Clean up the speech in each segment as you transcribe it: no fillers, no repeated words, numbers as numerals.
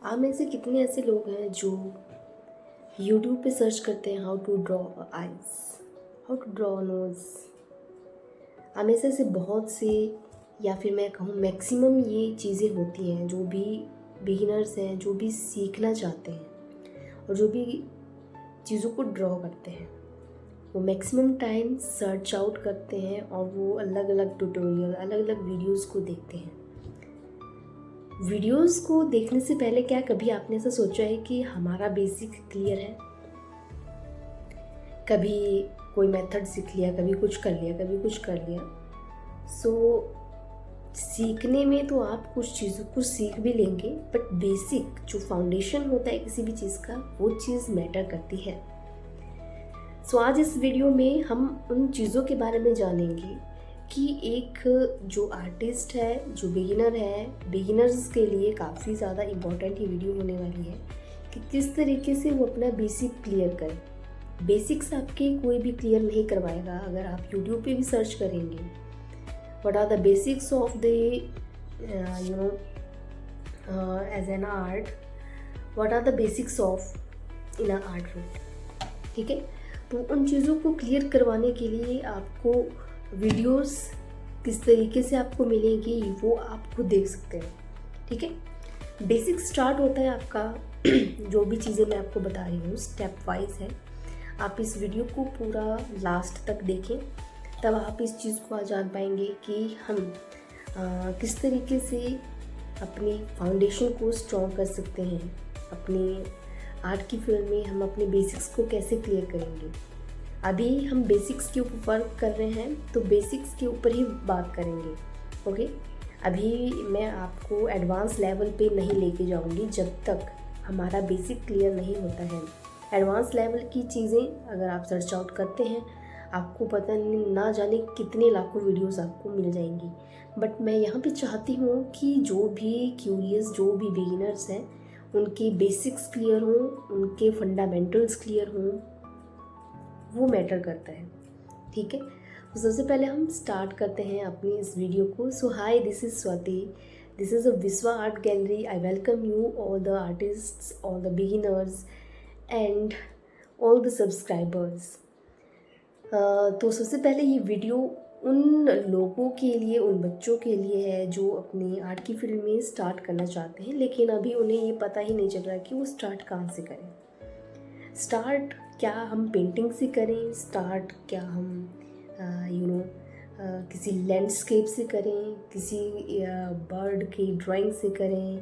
आप में से कितने ऐसे लोग हैं जो यूट्यूब पे सर्च करते हैं how to draw eyes, how to draw nose. आप में से ऐसे बहुत से, या फिर मैं कहूँ मैक्सिमम ये चीज़ें होती हैं जो भी बिगिनर्स हैं, जो भी सीखना चाहते हैं और जो भी चीज़ों को ड्रॉ करते हैं, वो मैक्सिमम टाइम सर्च आउट करते हैं और वो अलग अलग ट्यूटोरियल, अलग अलग वीडियोस को देखते हैं। वीडियोस को देखने से पहले क्या कभी आपने ऐसा सोचा है कि हमारा बेसिक क्लियर है? कभी कोई मेथड सीख लिया, कभी कुछ कर लिया, कभी कुछ कर लिया। सीखने में तो आप कुछ चीज़ों को सीख भी लेंगे, बट बेसिक जो फाउंडेशन होता है किसी भी चीज़ का, वो चीज़ मैटर करती है। आज इस वीडियो में हम उन चीज़ों के बारे में जानेंगे कि एक जो आर्टिस्ट है, जो बिगिनर है, बिगिनर्स के लिए काफ़ी ज़्यादा इम्पॉर्टेंट ये वीडियो होने वाली है कि किस तरीके से वो अपना बेसिक क्लियर करें। बेसिक्स आपके कोई भी क्लियर नहीं करवाएगा। अगर आप यूट्यूब पे भी सर्च करेंगे what are the basics of the as an art, what are the basics of in art field, ठीक है। तो उन चीज़ों को क्लियर करवाने के लिए आपको वीडियोस किस तरीके से आपको मिलेंगी वो आप खुद देख सकते हैं, ठीक है। बेसिक स्टार्ट होता है आपका जो भी चीज़ें मैं आपको बता रही हूँ स्टेप वाइज है। आप इस वीडियो को पूरा लास्ट तक देखें, तब आप इस चीज़ को जान पाएंगे कि हम किस तरीके से अपनी फाउंडेशन को स्ट्रॉन्ग कर सकते हैं। अपनी आर्ट की फील्ड में हम अपने बेसिक्स को कैसे क्लियर करेंगे। अभी हम बेसिक्स के ऊपर वर्क कर रहे हैं, तो बेसिक्स के ऊपर ही बात करेंगे, ओके। अभी मैं आपको एडवांस लेवल पे नहीं लेके जाऊंगी जब तक हमारा बेसिक क्लियर नहीं होता है। एडवांस लेवल की चीज़ें अगर आप सर्च आउट करते हैं, आपको पता नहीं ना जाने कितने लाखों वीडियोस आपको मिल जाएंगी। बट मैं यहाँ पे चाहती हूँ कि जो भी क्यूरियस, जो भी बिगिनर्स हैं, उनके बेसिक्स क्लियर हों, उनके फंडामेंटल्स क्लियर हों, वो मैटर करता है, ठीक है। तो सबसे पहले हम स्टार्ट करते हैं अपनी इस वीडियो को। So hi, this is Swati, this is a Vishwa art gallery. I welcome you all the artists, all the beginners and all the subscribers. तो सबसे पहले ये वीडियो उन लोगों के लिए, उन बच्चों के लिए है जो अपनी आर्ट की फील्ड में स्टार्ट करना चाहते हैं, लेकिन अभी उन्हें ये पता ही नहीं चल रहा कि वो स्टार्ट कहाँ से करें। स्टार्ट क्या हम पेंटिंग से करें, स्टार्ट क्या हम किसी लैंडस्केप से करें, किसी बर्ड की ड्राइंग से करें।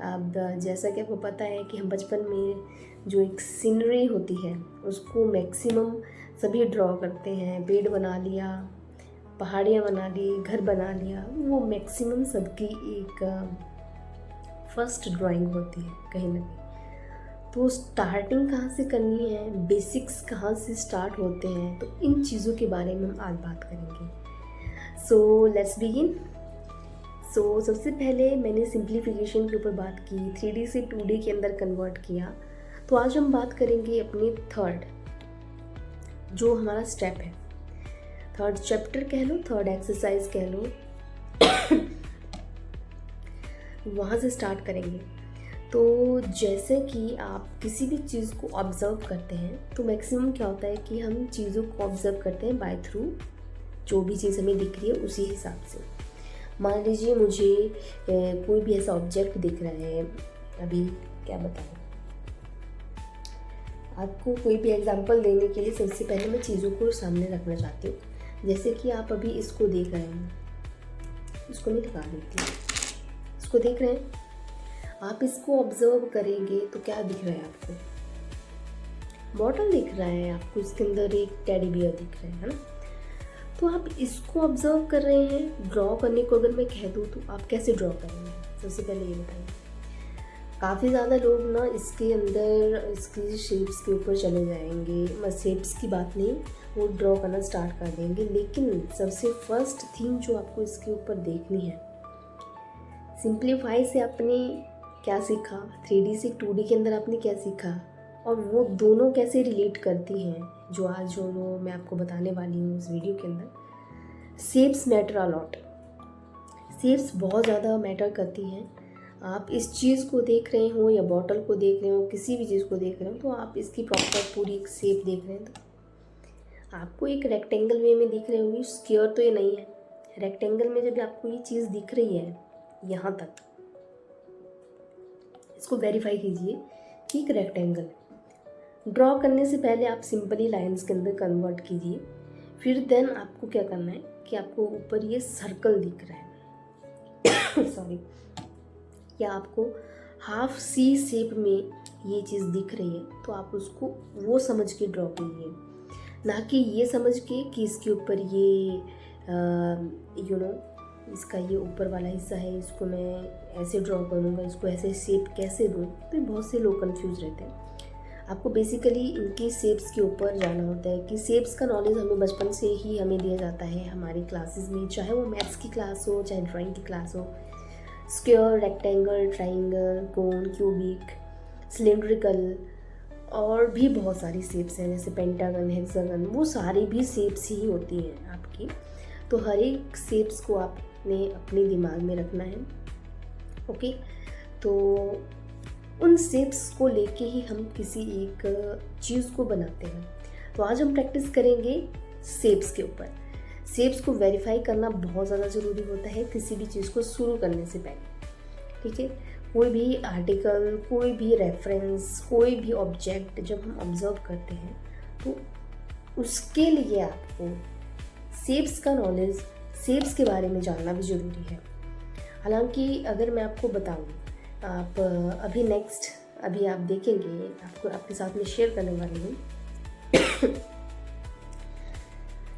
अब जैसा कि आपको पता है कि हम बचपन में जो एक सीनरी होती है उसको मैक्सिमम सभी ड्रॉ करते हैं। पेड़ बना लिया, पहाड़ियाँ बना ली, घर बना लिया, वो मैक्सिमम सबकी एक फर्स्ट ड्राइंग होती है कहीं ना कहीं। तो स्टार्टिंग कहाँ से करनी है, बेसिक्स कहाँ से स्टार्ट होते हैं, तो इन चीज़ों के बारे में हम आज बात करेंगे। So let's begin. सबसे पहले मैंने सिंप्लीफिकेशन के ऊपर बात की, 3D से 2D के अंदर कन्वर्ट किया। तो आज हम बात करेंगे अपने थर्ड जो हमारा स्टेप है, थर्ड चैप्टर कह लो, थर्ड एक्सरसाइज कह लो, वहाँ से स्टार्ट करेंगे। तो जैसे कि आप किसी भी चीज़ को ऑब्ज़र्व करते हैं, तो मैक्सिमम क्या होता है कि हम चीज़ों को ऑब्ज़र्व करते हैं बाय थ्रू जो भी चीज़ हमें दिख रही है उसी हिसाब से। मान लीजिए मुझे कोई भी ऐसा ऑब्जेक्ट दिख रहा है, अभी क्या बताऊँ आपको, कोई भी एग्जांपल देने के लिए सबसे पहले मैं चीज़ों को सामने रखना चाहती हूँ। जैसे कि आप अभी इसको देख रहे हैं, इसको नहीं दिखा देती, इसको देख रहे हैं आप, इसको ऑब्जर्व करेंगे तो क्या दिख रहा है आपको? बॉटल दिख रहा है आपको, इसके अंदर एक टेडी बियर दिख रहा है ना। तो आप इसको ऑब्जर्व कर रहे हैं। ड्रॉ करने को अगर मैं कह दूँ तो आप कैसे ड्रॉ करेंगे, सबसे पहले ये बताइए। काफ़ी ज़्यादा लोग ना इसके अंदर इसकी शेप्स के ऊपर चले जाएंगे, मैं शेप्स की बात नहीं, वो ड्रॉ करना स्टार्ट कर देंगे। लेकिन सबसे फर्स्ट थिंग जो आपको इसके ऊपर देखनी है, सिंप्लीफाई से आपने क्या सीखा, 3D से 2D के अंदर आपने क्या सीखा, और वो दोनों कैसे रिलेट करती हैं, जो आज जो मैं आपको बताने वाली हूँ इस वीडियो के अंदर। Shapes matter a lot, shapes बहुत ज़्यादा मैटर करती हैं। आप इस चीज़ को देख रहे हो या बॉटल को देख रहे हो, किसी भी चीज़ को देख रहे हो, तो आप इसकी प्रॉपर पूरी एक शेप देख रहे हैं। तो आपको एक रेक्टेंगल वे में दिख रही होगी, स्क्वायर तो ये नहीं है। रेक्टेंगल में जब आपको ये चीज़ दिख रही है यहाँ तक, इसको वेरीफाई कीजिए कि एक रेक्टेंगल ड्रॉ करने से पहले आप सिंपली लाइंस के अंदर कन्वर्ट कीजिए। फिर देन आपको क्या करना है कि आपको ऊपर ये सर्कल दिख रहा है सॉरी, या आपको हाफ सी शेप में ये चीज़ दिख रही है, तो आप उसको वो समझ के ड्रॉ कीजिए, ना कि ये समझ के कि इसके ऊपर ये इसका ये ऊपर वाला हिस्सा है, इसको मैं ऐसे ड्रॉ करूँगा, इसको ऐसे शेप कैसे दूँ। तो बहुत से लोग कंफ्यूज रहते हैं। आपको बेसिकली इनकी शेप्स के ऊपर जाना होता है कि शेप्स का नॉलेज हमें बचपन से ही हमें दिया जाता है हमारी क्लासेस में, चाहे वो मैथ्स की क्लास हो, चाहे ड्राइंग की क्लास हो। स्क्वायर, रेक्टेंगल, ट्राइंगल, कोन, क्यूबिक, सिलेंड्रिकल और भी बहुत सारी शेप्स हैं, जैसे पेंटागन, हेक्सागन, वो सारी भी शेप्स ही होती हैं आपकी। तो हर एक शेप्स को आपने अपने दिमाग में रखना है। ओके, तो उन शेप्स को लेके ही हम किसी एक चीज़ को बनाते हैं। तो आज हम प्रैक्टिस करेंगे शेप्स के ऊपर। शेप्स को वेरीफाई करना बहुत ज़्यादा ज़रूरी होता है किसी भी चीज़ को शुरू करने से पहले। ठीक है, कोई भी आर्टिकल, कोई भी रेफरेंस, कोई भी ऑब्जेक्ट जब हम ऑब्जर्व करते हैं तो उसके लिए आपको शेप्स का नॉलेज, शेप्स के बारे में जानना भी ज़रूरी है। हालांकि अगर मैं आपको बताऊं, आप अभी आप देखेंगे, आपके साथ में शेयर करने वाली हूँ।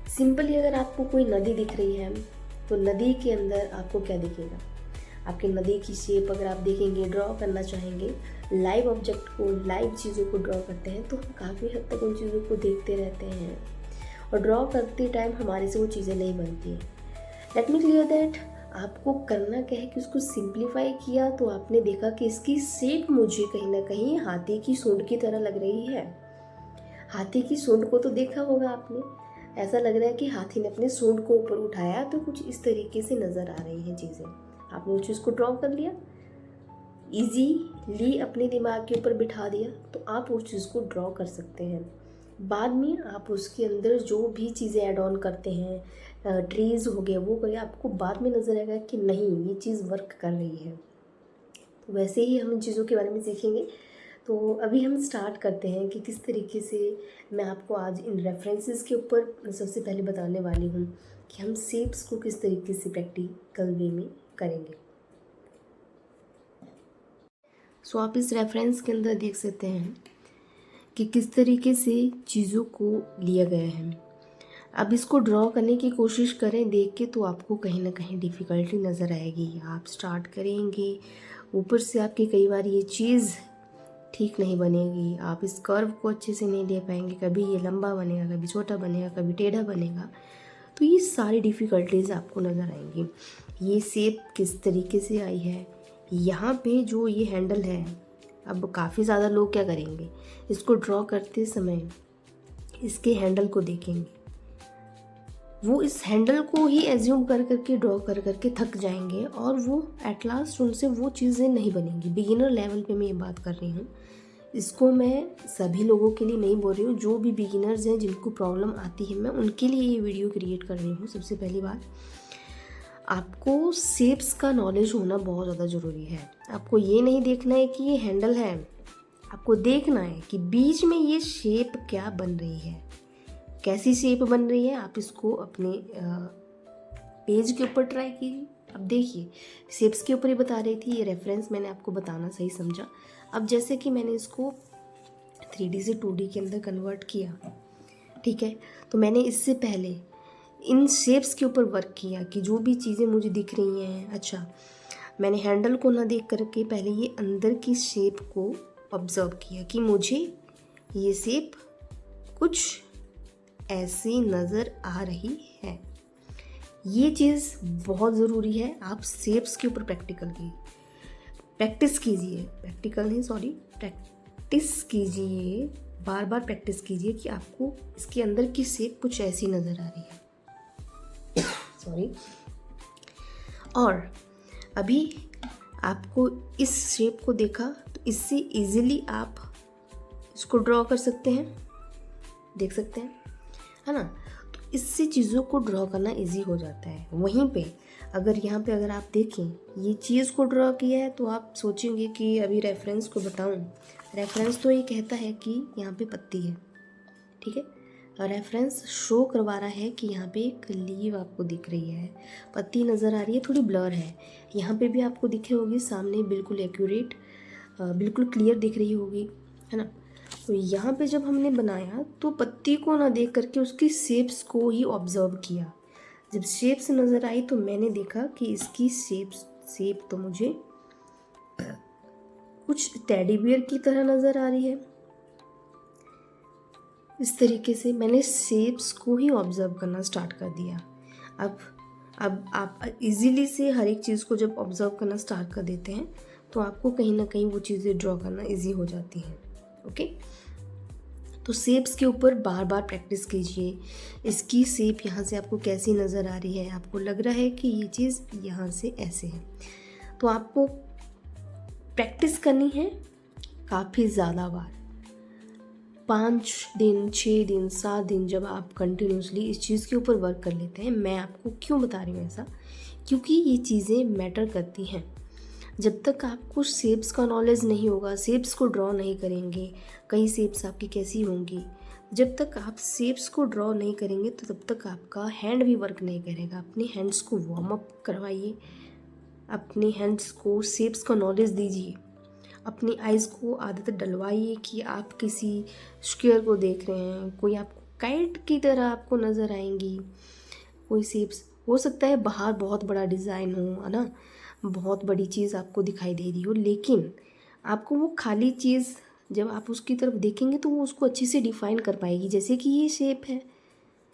सिंपली अगर आपको कोई नदी दिख रही है तो नदी के अंदर आपको क्या दिखेगा? आपकी नदी की शेप अगर आप देखेंगे, ड्रॉ करना चाहेंगे, लाइव ऑब्जेक्ट को, लाइव चीज़ों को ड्रॉ करते हैं तो हम काफ़ी हद तक उन चीज़ों को देखते रहते हैं और ड्रॉ करते टाइम हमारे से वो चीज़ें नहीं बनती हैं। लेट मी क्लियर दैट, आपको करना क्या है कि उसको सिंप्लीफाई किया तो आपने देखा कि इसकी शेप मुझे कहीं ना कहीं हाथी की सूंड की तरह लग रही है। हाथी की सूंड को तो देखा होगा आपने, ऐसा लग रहा है कि हाथी ने अपने सूंड को ऊपर उठाया तो कुछ इस तरीके से नज़र आ रही है चीज़ें। आपने उस चीज़ को ड्रॉ कर लिया, ईजीली अपने दिमाग के ऊपर बिठा दिया, तो आप उस चीज़ को ड्रॉ कर सकते हैं। बाद में आप उसके अंदर जो भी चीज़ें ऐड ऑन करते हैं, ट्रीज़ हो गए, वो करिए, आपको बाद में नज़र आएगा कि नहीं ये चीज़ वर्क कर रही है। तो वैसे ही हम इन चीज़ों के बारे में सीखेंगे। तो अभी हम स्टार्ट करते हैं कि किस तरीके से मैं आपको आज इन रेफरेंसेस के ऊपर सबसे पहले बताने वाली हूँ कि हम शेप्स को किस तरीके से प्रैक्टिकल वे में करेंगे। सो आप इस रेफरेंस के अंदर देख सकते हैं कि किस तरीके से चीज़ों को लिया गया है। अब इसको ड्रॉ करने की कोशिश करें देख के, तो आपको कहीं ना कहीं डिफ़िकल्टी नज़र आएगी। आप स्टार्ट करेंगे, ऊपर से आपकी कई बार ये चीज़ ठीक नहीं बनेगी, आप इस कर्व को अच्छे से नहीं ले पाएंगे, कभी ये लंबा बनेगा, कभी छोटा बनेगा, कभी टेढ़ा बनेगा। तो ये सारी डिफ़िकल्टीज़ आपको नज़र आएंगी। ये शेप किस तरीके से आई है, यहाँ पे जो ये हैंडल है, अब काफ़ी ज़्यादा लोग क्या करेंगे, इसको ड्रॉ करते समय इसके हैंडल को देखेंगे, वो इस हैंडल को ही एज्यूम कर करके ड्रॉ कर करके थक जाएंगे और वो एट लास्ट उनसे वो चीज़ें नहीं बनेंगी। बिगिनर लेवल पे मैं ये बात कर रही हूँ, इसको मैं सभी लोगों के लिए नहीं बोल रही हूँ, जो भी बिगिनर्स हैं जिनको प्रॉब्लम आती है मैं उनके लिए ये वीडियो क्रिएट कर रही हूँ। सबसे पहली बात, आपको शेप्स का नॉलेज होना बहुत ज़्यादा ज़रूरी है। आपको ये नहीं देखना है कि ये हैंडल है, आपको देखना है कि बीच में ये शेप क्या बन रही है, कैसी शेप बन रही है। आप इसको अपने पेज के ऊपर ट्राई कीजिए। अब देखिए, शेप्स के ऊपर ही बता रही थी, ये रेफरेंस मैंने आपको बताना सही समझा। अब जैसे कि मैंने इसको 3D से 2D के अंदर कन्वर्ट किया, ठीक है, तो मैंने इससे पहले इन शेप्स के ऊपर वर्क किया कि जो भी चीज़ें मुझे दिख रही हैं, अच्छा मैंने हैंडल को ना देख करके पहले ये अंदर की शेप को ऑब्जर्व किया कि मुझे ये शेप कुछ ऐसी नज़र आ रही है। ये चीज़ बहुत ज़रूरी है। आप शेप्स के ऊपर प्रैक्टिस कीजिए, बार बार प्रैक्टिस कीजिए कि आपको इसके अंदर की शेप कुछ ऐसी नज़र आ रही है। और अभी आपको इस शेप को देखा तो इससे इजीली आप इसको ड्रॉ कर सकते हैं, देख सकते हैं, है ना। तो इससे चीज़ों को ड्रॉ करना इजी हो जाता है। वहीं पे अगर यहाँ पे अगर आप देखें ये चीज़ को ड्रॉ किया है तो आप सोचेंगे कि अभी रेफरेंस को बताऊँ, रेफरेंस तो ये कहता है कि यहाँ पे पत्ती है, ठीक है। रेफरेंस शो करवा रहा है कि यहाँ पे एक लीव आपको दिख रही है, पत्ती नज़र आ रही है, थोड़ी ब्लर है। यहाँ पे भी आपको दिखे होगी सामने बिल्कुल एक्यूरेट, बिल्कुल क्लियर दिख रही होगी, है ना। तो यहाँ पे जब हमने बनाया तो पत्ती को ना देख करके उसकी शेप्स को ही ऑब्जर्व किया। जब शेप्स नज़र आई तो मैंने देखा कि इसकी शेप तो मुझे कुछ टेडी बियर की तरह नज़र आ रही है। इस तरीके से मैंने शेप्स को ही ऑब्जर्व करना स्टार्ट कर दिया। अब आप इजीली से हर एक चीज़ को जब ऑब्जर्व करना स्टार्ट कर देते हैं तो आपको कहीं ना कहीं वो चीज़ें ड्रॉ करना इजी हो जाती हैं। ओके, तो शेप्स के ऊपर बार बार प्रैक्टिस कीजिए। इसकी शेप यहाँ से आपको कैसी नज़र आ रही है, आपको लग रहा है कि ये चीज़ यहाँ से ऐसे है, तो आपको प्रैक्टिस करनी है काफ़ी ज़्यादा बार। 5 दिन, 6 दिन, 7 दिन जब आप कंटिन्यूसली इस चीज़ के ऊपर वर्क कर लेते हैं। मैं आपको क्यों बता रही हूँ ऐसा, क्योंकि ये चीज़ें मैटर करती हैं। जब तक आपको शेप्स का नॉलेज नहीं होगा, शेप्स को ड्रॉ नहीं करेंगे, कई शेप्स आपकी कैसी होंगी, जब तक आप शेप्स को ड्रॉ नहीं करेंगे तो तब तक आपका हैंड भी वर्क नहीं करेगा। अपने हैंड्स को वार्म अप करवाइए, अपने हैंड्स को शेप्स का नॉलेज दीजिए, अपनी आइज़ को आदत डलवाइए कि आप किसी स्क्वायर को देख रहे हैं, कोई आपको काइट की तरह आपको नज़र आएंगी। कोई शेप्स हो सकता है बाहर बहुत बड़ा डिज़ाइन हो, है ना, बहुत बड़ी चीज़ आपको दिखाई दे रही हो, लेकिन आपको वो खाली चीज़ जब आप उसकी तरफ देखेंगे तो वो उसको अच्छे से डिफ़ाइन कर पाएगी। जैसे कि ये शेप है,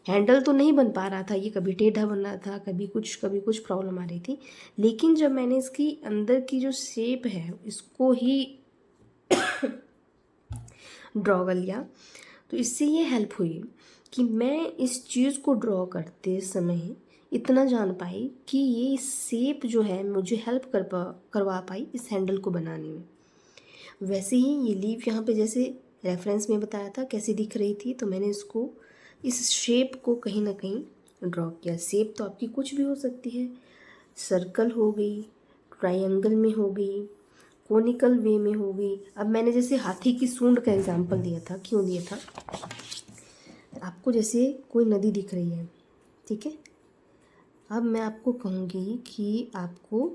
हैंडल तो नहीं बन पा रहा था, ये कभी टेढ़ा बन रहा था, कभी कुछ प्रॉब्लम आ रही थी, लेकिन जब मैंने इसकी अंदर की जो शेप है इसको ही ड्रॉ कर लिया तो इससे ये हेल्प हुई कि मैं इस चीज़ को ड्रॉ करते समय इतना जान पाई कि ये शेप जो है मुझे हेल्प करवा पाई इस हैंडल को बनाने में। वैसे ही ये लीफ यहाँ पे जैसे रेफरेंस में बताया था कैसी दिख रही थी, तो मैंने इसको इस शेप को कहीं ना कहीं ड्रॉ किया। शेप तो आपकी कुछ भी हो सकती है, सर्कल हो गई, ट्रायंगल में हो गई, कोनिकल वे में हो गई। अब मैंने जैसे हाथी की सूंड का एग्जांपल दिया था, क्यों दिया था, आपको जैसे कोई नदी दिख रही है, ठीक है, अब मैं आपको कहूँगी कि आपको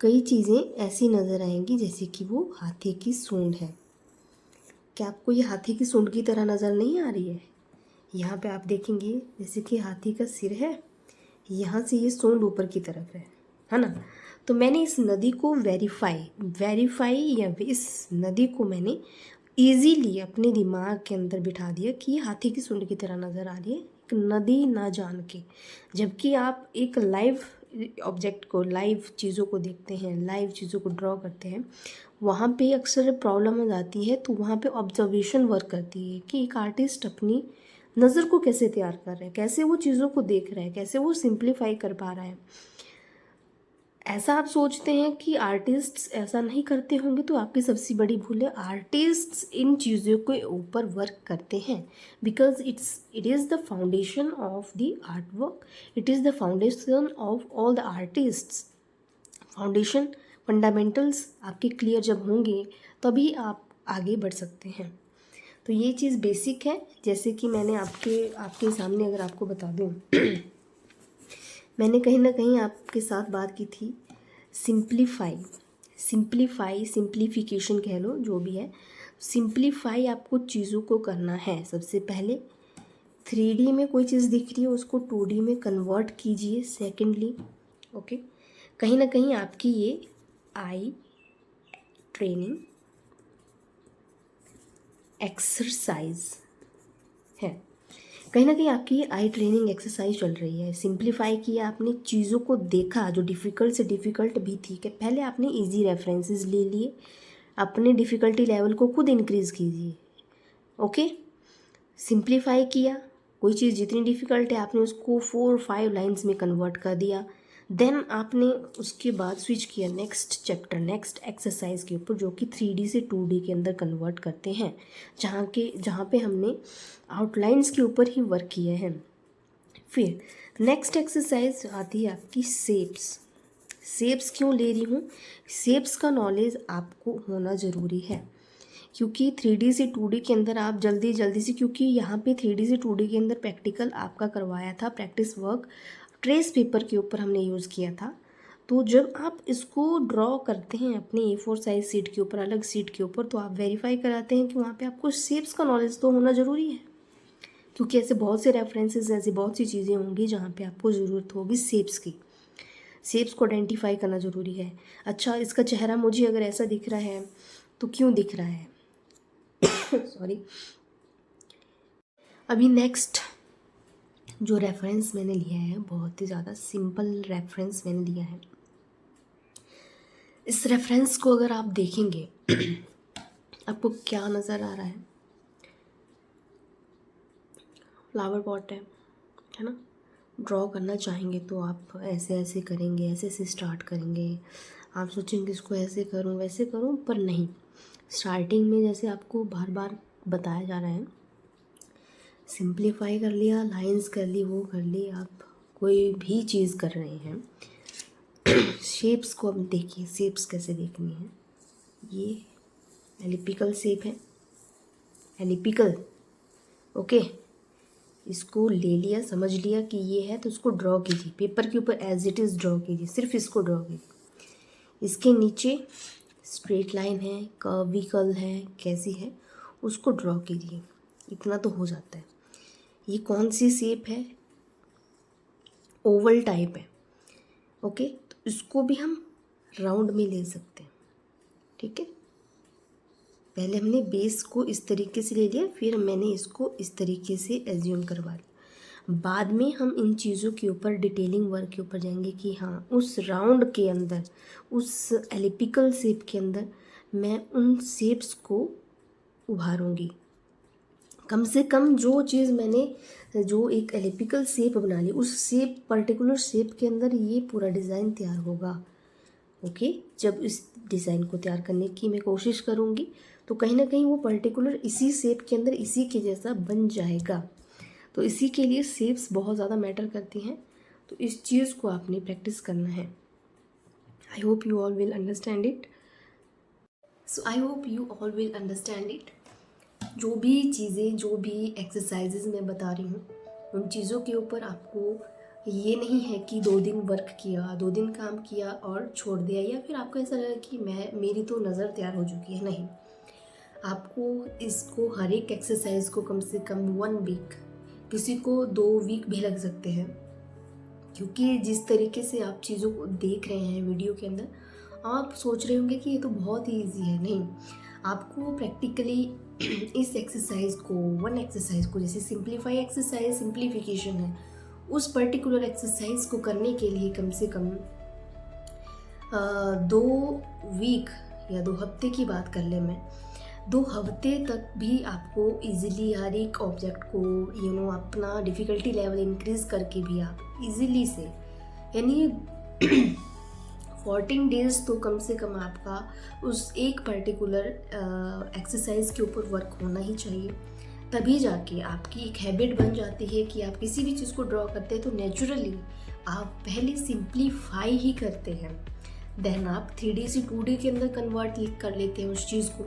कई चीज़ें ऐसी नज़र आएंगी जैसे कि वो हाथी की सूंड है। क्या आपको ये हाथी की सूंड की तरह नज़र नहीं आ रही है? यहाँ पे आप देखेंगे जैसे कि हाथी का सिर है, यहाँ से ये सूंड ऊपर की तरफ है ना। तो मैंने इस नदी को वेरीफाई या इस नदी को मैंने ईजीली अपने दिमाग के अंदर बिठा दिया कि ये हाथी की सूंड की तरह नज़र आ रही है, एक नदी ना जान के। जबकि आप एक लाइव ऑब्जेक्ट को, लाइव चीज़ों को देखते हैं, लाइव चीज़ों को ड्रॉ करते हैं, वहाँ पे अक्सर प्रॉब्लम आ जाती है। तो वहाँ पे ऑब्जर्वेशन वर्क करती है कि एक आर्टिस्ट अपनी नज़र को कैसे तैयार कर रहा है, कैसे वो चीज़ों को देख रहा है, कैसे वो सिंप्लीफाई कर पा रहा है। ऐसा आप सोचते हैं कि आर्टिस्ट्स ऐसा नहीं करते होंगे, तो आपकी सबसे बड़ी भूल है। आर्टिस्ट्स इन चीज़ों के ऊपर वर्क करते हैं because it is the foundation of the art work, it is the foundation of all the artists. Foundation, fundamentals आपके क्लियर जब होंगे तभी आप आगे बढ़ सकते हैं। तो ये चीज़ बेसिक है। जैसे कि मैंने आपके सामने अगर आपको बता दूँ मैंने कहीं ना कहीं आपके साथ बात की थी सिंप्लीफिकेशन कह लो, जो भी है। सिंप्लीफाई आपको चीज़ों को करना है। सबसे पहले 3D में कोई चीज़ दिख रही है उसको 2D में कन्वर्ट कीजिए। सेकेंडली, ओके, कहीं ना कहीं आपकी ये आई ट्रेनिंग एक्सरसाइज है, कहीं ना कहीं आपकी आई ट्रेनिंग एक्सरसाइज चल रही है। सिंप्लीफाई किया आपने, चीज़ों को देखा जो डिफ़िकल्ट से डिफ़िकल्ट भी थी, कि पहले आपने इजी रेफरेंसेस ले लिए, अपने डिफ़िकल्टी लेवल को खुद इंक्रीज़ कीजिए। ओके, सिंप्लीफाई किया, कोई चीज़ जितनी डिफ़िकल्ट है आपने उसको 4-5 लाइन्स में कन्वर्ट कर दिया। देन आपने उसके बाद स्विच किया नेक्स्ट चैप्टर, नेक्स्ट एक्सरसाइज के ऊपर, जो कि 3D से 2D के अंदर कन्वर्ट करते हैं, जहाँ पे हमने आउटलाइंस के ऊपर ही वर्क किए हैं। फिर नेक्स्ट एक्सरसाइज आती है आपकी शेप्स। शेप्स क्यों ले रही हूँ? शेप्स का नॉलेज आपको होना ज़रूरी है, क्योंकि 3D से 2D के अंदर आप जल्दी से, क्योंकि यहाँ पे 3D से 2D के अंदर प्रैक्टिकल आपका करवाया था, प्रैक्टिस वर्क ट्रेस पेपर के ऊपर हमने यूज़ किया था। तो जब आप इसको ड्रॉ करते हैं अपने A4 साइज शीट के ऊपर, अलग शीट के ऊपर, तो आप वेरीफाई कराते हैं कि वहाँ पे आपको शेप्स का नॉलेज तो होना ज़रूरी है, क्योंकि ऐसे बहुत से रेफरेंसेस, ऐसी बहुत सी चीज़ें होंगी जहाँ पे आपको ज़रूरत होगी शेप्स की। शेप्स को आइडेंटिफाई करना ज़रूरी है। अच्छा, इसका चेहरा मुझे अगर ऐसा दिख रहा है तो क्यों दिख रहा है सॉरी। अभी नेक्स्ट जो रेफरेंस मैंने लिया है, बहुत ही ज़्यादा सिंपल रेफरेंस मैंने लिया है। इस रेफरेंस को अगर आप देखेंगे आपको क्या नज़र आ रहा है? फ्लावर पॉट है ना। ड्रॉ करना चाहेंगे तो आप ऐसे ऐसे करेंगे, ऐसे ऐसे स्टार्ट करेंगे, आप सोचेंगे इसको ऐसे करूं वैसे करूं, पर नहीं। स्टार्टिंग में जैसे आपको बार बार बताया जा रहा है, सिंप्लीफाई कर लिया, लाइंस कर ली, वो कर ली, आप कोई भी चीज़ कर रहे हैं। शेप्स को अब देखिए, शेप्स कैसे देखनी है। ये एलिपिकल शेप है, एलिपिकल, ओके। इसको ले लिया, समझ लिया कि ये है, तो इसको ड्रॉ कीजिए पेपर के ऊपर, एज इट इज़ ड्रॉ कीजिए, सिर्फ इसको ड्रॉ कीजिए। इसके नीचे स्ट्रेट लाइन है, कर्विकल है, कैसी है, उसको ड्रॉ कीजिए। इतना तो हो जाता है। ये कौन सी शेप है? ओवल टाइप है, ओके। तो इसको भी हम राउंड में ले सकते हैं, ठीक है। पहले हमने बेस को इस तरीके से ले लिया, फिर मैंने इसको इस तरीके से एज्यूम करवा लिया। बाद में हम इन चीज़ों के ऊपर डिटेलिंग वर्क के ऊपर जाएंगे कि हाँ, उस राउंड के अंदर, उस एलिपिकल शेप के अंदर मैं उन शेप्स को उभारूंगी। कम से कम जो चीज़ मैंने जो एक एलिपिकल शेप बना ली, उस शेप, पर्टिकुलर शेप के अंदर ये पूरा डिज़ाइन तैयार होगा, ओके। जब इस डिज़ाइन को तैयार करने की मैं कोशिश करूँगी तो कहीं ना कहीं वो पर्टिकुलर इसी शेप के अंदर इसी के जैसा बन जाएगा। तो इसी के लिए शेप्स बहुत ज़्यादा मैटर करती हैं, तो इस चीज़ को आपने प्रैक्टिस करना है। आई hope you all will understand it. जो भी चीज़ें, जो भी एक्सरसाइजेज मैं बता रही हूँ, उन चीज़ों के ऊपर आपको ये नहीं है कि 2 दिन वर्क किया, 2 दिन काम किया और छोड़ दिया, या फिर आपको ऐसा लगा कि मेरी तो नज़र तैयार हो चुकी है। नहीं, आपको इसको हर एक एक्सरसाइज को कम से कम 1 वीक, किसी को 2 वीक भी लग सकते हैं, क्योंकि जिस तरीके से आप चीज़ों को देख रहे हैं वीडियो के अंदर, आप सोच रहे होंगे कि ये तो बहुत ही ईजी है। नहीं, आपको प्रैक्टिकली इस एक्सरसाइज को, 1 एक्सरसाइज को, जैसे सिंप्लीफाई एक्सरसाइज, सिंप्लीफिकेशन है, उस पर्टिकुलर एक्सरसाइज को करने के लिए कम से कम 2 वीक या 2 हफ्ते की बात कर ले मैं, 2 हफ्ते तक भी आपको इजीली हर एक ऑब्जेक्ट को अपना डिफ़िकल्टी लेवल इंक्रीज़ करके भी आप इजीली से, यानी 14 डेज़ तो कम से कम आपका उस एक पर्टिकुलर एक्सरसाइज के ऊपर वर्क होना ही चाहिए। तभी जाके आपकी एक हैबिट बन जाती है कि आप किसी भी चीज़ को ड्रॉ करते हैं तो नेचुरली आप पहले सिंप्लीफाई ही करते हैं, देन आप 3D से 2D के अंदर कन्वर्ट कर लेते हैं उस चीज़ को।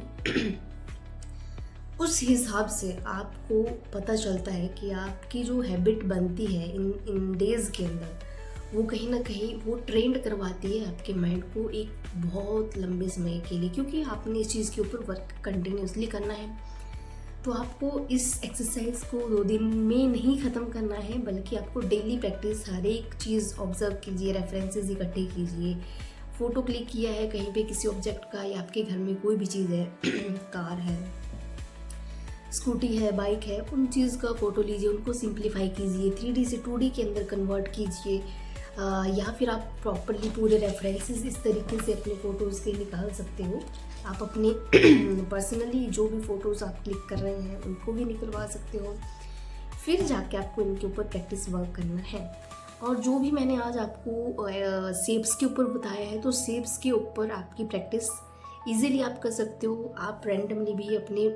उस हिसाब से आपको पता चलता है कि आपकी जो हैबिट बनती है इन डेज़ के अंदर, वो कहीं ना कहीं वो ट्रेंड करवाती है आपके माइंड को एक बहुत लंबे समय के लिए, क्योंकि आपने इस चीज़ के ऊपर वर्क कंटिन्यूसली करना है। तो आपको इस एक्सरसाइज को 2 दिन में नहीं ख़त्म करना है, बल्कि आपको डेली प्रैक्टिस, हर एक चीज़ ऑब्जर्व कीजिए, रेफरेंसेस इकट्ठे कीजिए। फ़ोटो क्लिक किया है कहीं पे किसी ऑब्जेक्ट का, या आपके घर में कोई भी चीज़ है, कार है, स्कूटी है, बाइक है, उन चीज़ का फ़ोटो लीजिए, उनको सिंप्लीफाई कीजिए, 3D से 2D के अंदर कन्वर्ट कीजिए, या फिर आप प्रॉपरली पूरे रेफरेंसेस इस तरीके से अपने फ़ोटोज़ के निकाल सकते हो। आप अपने पर्सनली जो भी फ़ोटोज़ आप क्लिक कर रहे हैं उनको भी निकलवा सकते हो। फिर जाके आपको इनके ऊपर प्रैक्टिस वर्क करना है। और जो भी मैंने आज आपको शेप्स के ऊपर बताया है, तो शेप्स के ऊपर आपकी प्रैक्टिस इजीली आप कर सकते हो। आप रैंडमली भी अपने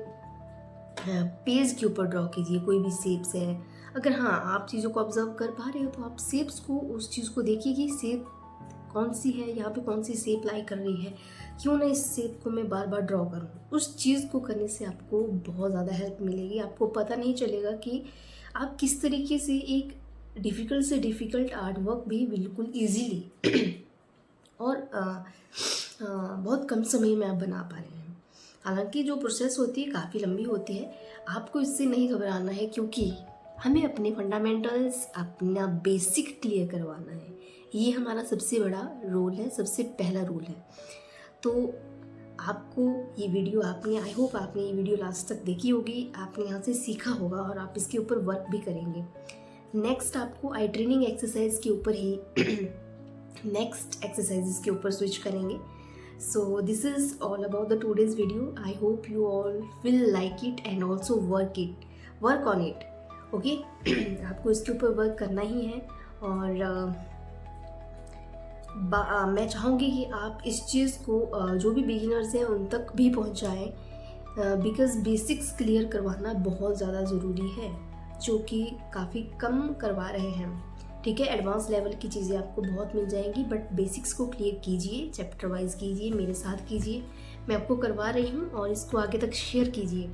पेज के ऊपर ड्रॉ कीजिए कोई भी शेप्स है। अगर हाँ आप चीज़ों को ऑब्जर्व कर पा रहे हो तो आप शेप्स को, उस चीज़ को देखिए कि शेप कौन सी है, यहाँ पे कौन सी शेप लाई कर रही है, क्यों ना इस शेप को मैं बार बार ड्रॉ करूँ। उस चीज़ को करने से आपको बहुत ज़्यादा हेल्प मिलेगी। आपको पता नहीं चलेगा कि आप किस तरीके से एक डिफ़िकल्ट से डिफ़िकल्ट आर्ट वर्क भी बिल्कुल ईजीली और बहुत कम समय में आप बना पा रहे हैं। हालांकि जो प्रोसेस होती है काफ़ी लंबी होती है, आपको इससे नहीं घबराना है, क्योंकि हमें अपने फंडामेंटल्स, अपना बेसिक क्लियर करवाना है। ये हमारा सबसे बड़ा रोल है, सबसे पहला रोल है। तो आपको ये वीडियो, आपने, आई होप आपने ये वीडियो लास्ट तक देखी होगी, आपने यहाँ से सीखा होगा और आप इसके ऊपर वर्क भी करेंगे। नेक्स्ट आपको आई ट्रेनिंग एक्सरसाइज के ऊपर ही नेक्स्ट एक्सरसाइजेस के ऊपर स्विच करेंगे। So this is all about the today's video. I hope you all will like it and also work on it. Okay? आपको इसके ऊपर वर्क करना ही है। और मैं चाहूँगी कि आप इस चीज़ को जो भी बिगिनर्स हैं उन तक भी पहुँचाएं, बिकॉज़ बेसिक्स क्लियर करवाना बहुत ज़्यादा ज़रूरी है, जो कि काफ़ी कम करवा रहे हैं। ठीक है, एडवांस लेवल की चीज़ें आपको बहुत मिल जाएंगी, बट बेसिक्स को क्लियर कीजिए, चैप्टर वाइज कीजिए, मेरे साथ कीजिए, मैं आपको करवा रही हूँ, और इसको आगे तक शेयर कीजिए।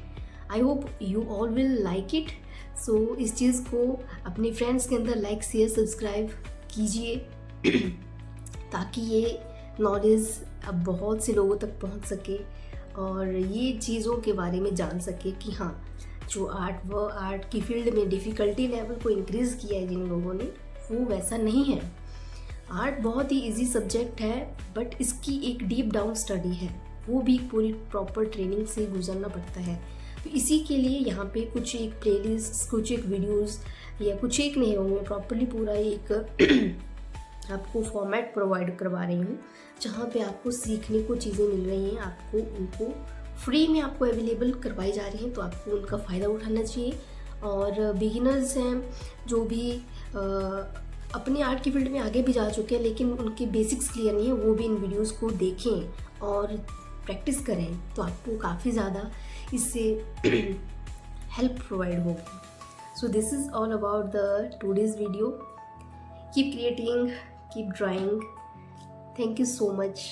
I hope you all will like it. So इस चीज़ को अपने फ्रेंड्स के अंदर लाइक, शेयर, सब्सक्राइब कीजिए ताकि ये नॉलेज अब बहुत से लोगों तक पहुँच सके और ये चीज़ों के बारे में जान सके कि हाँ, जो आर्ट की फील्ड में डिफ़िकल्टी लेवल को इंक्रीज़ किया है जिन लोगों ने, वो वैसा नहीं है। आर्ट बहुत ही इजी सब्जेक्ट है, बट इसकी एक डीप डाउन स्टडी है, वो भी पूरी प्रॉपर ट्रेनिंग से गुजरना पड़ता है। तो इसी के लिए यहाँ पे कुछ एक प्लेलिस्ट, कुछ एक वीडियोस, या कुछ एक नहीं होंगे, प्रॉपरली पूरा एक आपको फॉर्मेट प्रोवाइड करवा रही हूँ, जहाँ पे आपको सीखने को चीज़ें मिल रही हैं, आपको उनको फ्री में आपको अवेलेबल करवाई जा रही हैं, तो आपको उनका फ़ायदा उठाना चाहिए। और बिगिनर्स हैं जो भी अपने आर्ट की फील्ड में आगे भी जा चुके हैं लेकिन उनके बेसिक्स क्लियर नहीं है, वो भी इन वीडियोस को देखें और प्रैक्टिस करें, तो आपको काफ़ी ज़्यादा इससे हेल्प प्रोवाइड होगी। So this is all about the today's video. Keep creating, keep drawing. Thank you so much.